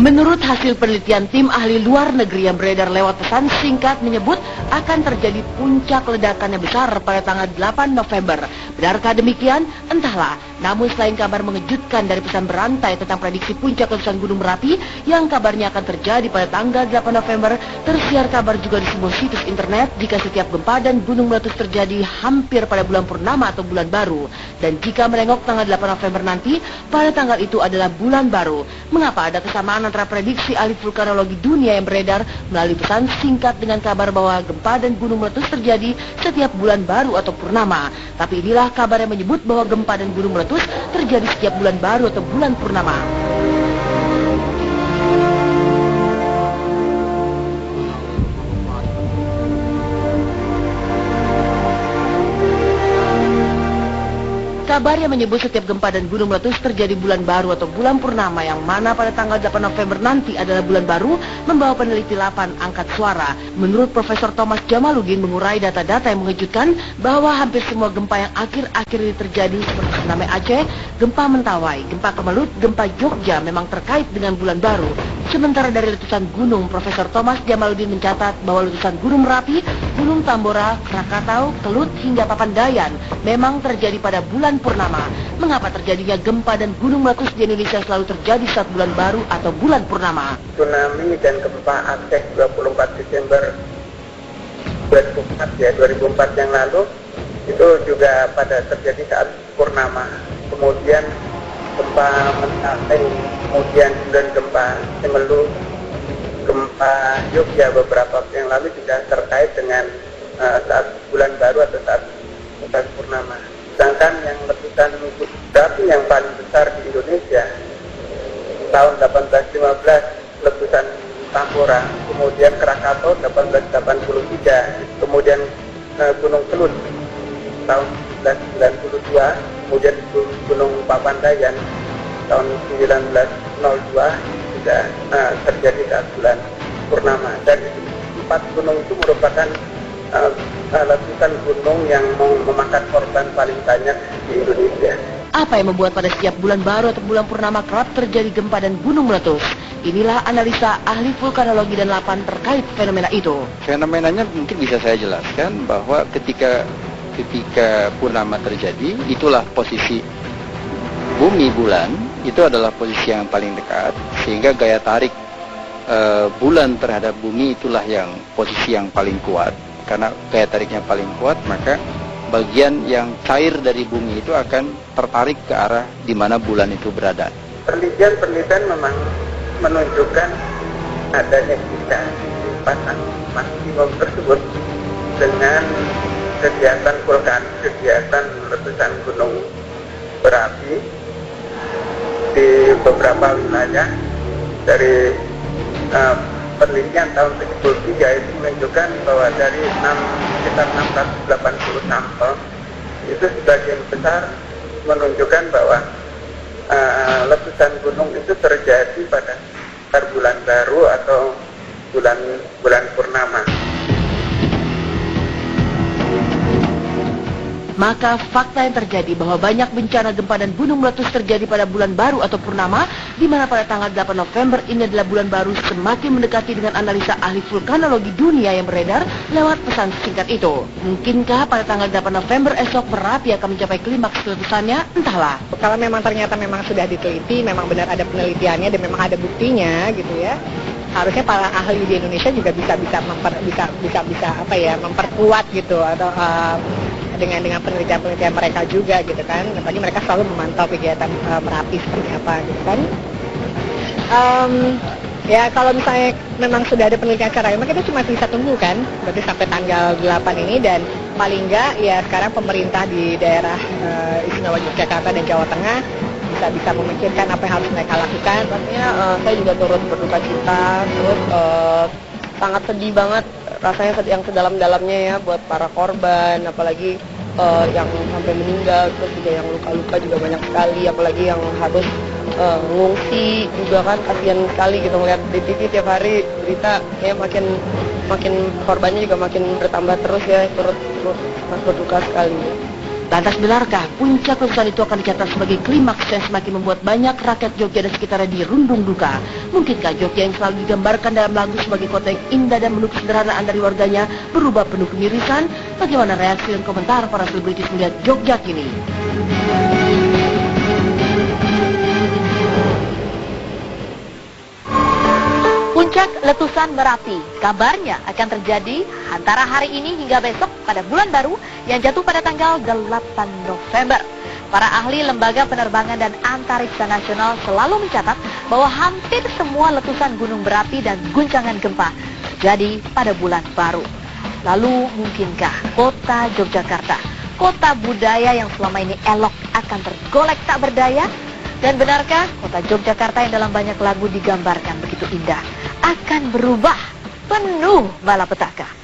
Menurut hasil penelitian tim ahli luar negeri yang beredar lewat pesan singkat menyebut akan terjadi puncak ledakan yang besar pada tanggal 8 November. Benarkah demikian? Entahlah. Namun selain kabar mengejutkan dari pesan berantai tentang prediksi puncak letusan Gunung Merapi yang kabarnya akan terjadi pada tanggal 8 November, tersiar kabar juga di sebuah situs internet jika setiap gempa dan gunung meletus terjadi hampir pada bulan purnama atau bulan baru. Dan jika menengok tanggal 8 November nanti, pada tanggal itu adalah bulan baru. Mengapa ada kesamaan antara prediksi ahli vulkanologi dunia yang beredar melalui pesan singkat dengan kabar bahwa gempa dan gunung meletus terjadi setiap bulan baru atau purnama? Tapi inilah kabar yang menyebut bahwa gempa dan gunung meletus terjadi setiap bulan baru atau bulan purnama. Kabar yang menyebut setiap gempa dan gunung meletus terjadi bulan baru atau bulan purnama yang mana pada tanggal 8 November nanti adalah bulan baru membawa peneliti 8 angkat suara. Menurut Profesor Thomas Jamaluddin mengurai data-data yang mengejutkan bahwa hampir semua gempa yang akhir-akhir ini terjadi seperti tsunami Aceh, gempa Mentawai, gempa Kemelut, gempa Jogja memang terkait dengan bulan baru. Sementara dari letusan gunung, Profesor Thomas Jamaluddin mencatat bahwa letusan Gunung Merapi, Gunung Tambora, Krakatau, Kelut hingga Papandayan memang terjadi pada bulan purnama. Mengapa terjadinya gempa dan gunung meletus di Indonesia selalu terjadi saat bulan baru atau bulan purnama? Tsunami dan gempa Aceh 24 Desember 2004 yang lalu itu juga pada terjadi saat purnama. Kemudian gempa Mentawai, kemudian gempa Semeru, gempa Jogja beberapa waktu yang lalu juga terkait dengan saat bulan baru atau saat bulan purnama. Sedangkan yang letusan berapi yang paling besar di Indonesia tahun 1815 letusan Tambora, kemudian Krakatau 1883, kemudian Gunung Kelut tahun 1992, kemudian Gunung Papandayan tahun 1902 juga terjadi saat bulan purnama. Dan 4 gunung itu merupakan letusan gunung yang memakan korban paling banyak di Indonesia. Apa yang membuat pada setiap bulan baru atau bulan purnama kerap terjadi gempa dan gunung meletus? Inilah analisa ahli vulkanologi dan lapan terkait fenomena itu. Fenomenanya mungkin bisa saya jelaskan bahwa ketika purnama terjadi, itulah posisi bumi bulan, itu adalah posisi yang paling dekat, sehingga gaya tarik bulan terhadap bumi itulah yang posisi yang paling kuat. Karena gaya tariknya paling kuat, maka bagian yang cair dari bumi itu akan tertarik ke arah di mana bulan itu berada. Penelitian memang menunjukkan adanya pasang maksimum tersebut dengan kegiatan vulkan, kegiatan letusan gunung berapi di beberapa wilayah. Dari penelitian tahun 73 itu menunjukkan bahwa dari sekitar 680 sampel itu sebagian besar menunjukkan bahwa letusan gunung itu terjadi pada bulan baru atau bulan purnama. Maka fakta yang terjadi bahwa banyak bencana gempa dan gunung meletus terjadi pada bulan baru atau purnama, di mana pada tanggal 8 November ini adalah bulan baru, semakin mendekati dengan analisa ahli vulkanologi dunia yang beredar lewat pesan singkat itu. Mungkinkah pada tanggal 8 November esok Merapi akan mencapai klimaks letusannya? Entahlah. Kalau memang ternyata memang sudah diteliti, memang benar ada penelitiannya dan memang ada buktinya gitu ya. Harusnya para ahli di Indonesia juga bisa memperkuat gitu, atau dengan penelitian mereka juga gitu kan. Apalagi mereka selalu memantau kegiatan Merapi seperti apa gitu kan. Ya kalau misalnya memang sudah ada penelitian secara ilmiah, kita cuma bisa tunggu kan, berarti sampai tanggal 8 ini. Dan paling enggak ya sekarang pemerintah di daerah istimewa Yogyakarta dan Jawa Tengah bisa memikirkan apa yang harus mereka lakukan. Artinya saya juga turut berduka cita, terus sangat sedih banget rasanya, yang sedalam-dalamnya ya buat para korban, apalagi yang sampai meninggal, terus juga yang luka-luka juga banyak sekali, apalagi yang harus ngungsi juga kan, kasihan sekali gitu ngeliat di TV tiap hari berita ya, makin korbannya juga makin bertambah terus ya, turut berduka sekali. Lantas benarkah puncak letusan itu akan dicatat sebagai klimaks yang semakin membuat banyak rakyat Jogja dan sekitarnya dirundung duka? Mungkinkah Jogja yang selalu digambarkan dalam lagu sebagai kota yang indah dan penuh kesederhanaan dari warganya berubah penuh kemirisan? Bagaimana reaksi dan komentar para selebritis melihat Jogja kini? Puncak letusan Merapi kabarnya akan terjadi antara hari ini hingga besok pada bulan baru yang jatuh pada tanggal 8 November. Para ahli Lembaga Penerbangan dan Antariksa Nasional selalu mencatat bahwa hampir semua letusan gunung berapi dan guncangan gempa terjadi pada bulan baru. Lalu mungkinkah kota Yogyakarta, kota budaya yang selama ini elok, akan tergolek tak berdaya? Dan benarkah kota Yogyakarta yang dalam banyak lagu digambarkan begitu indah akan berubah penuh malapetaka?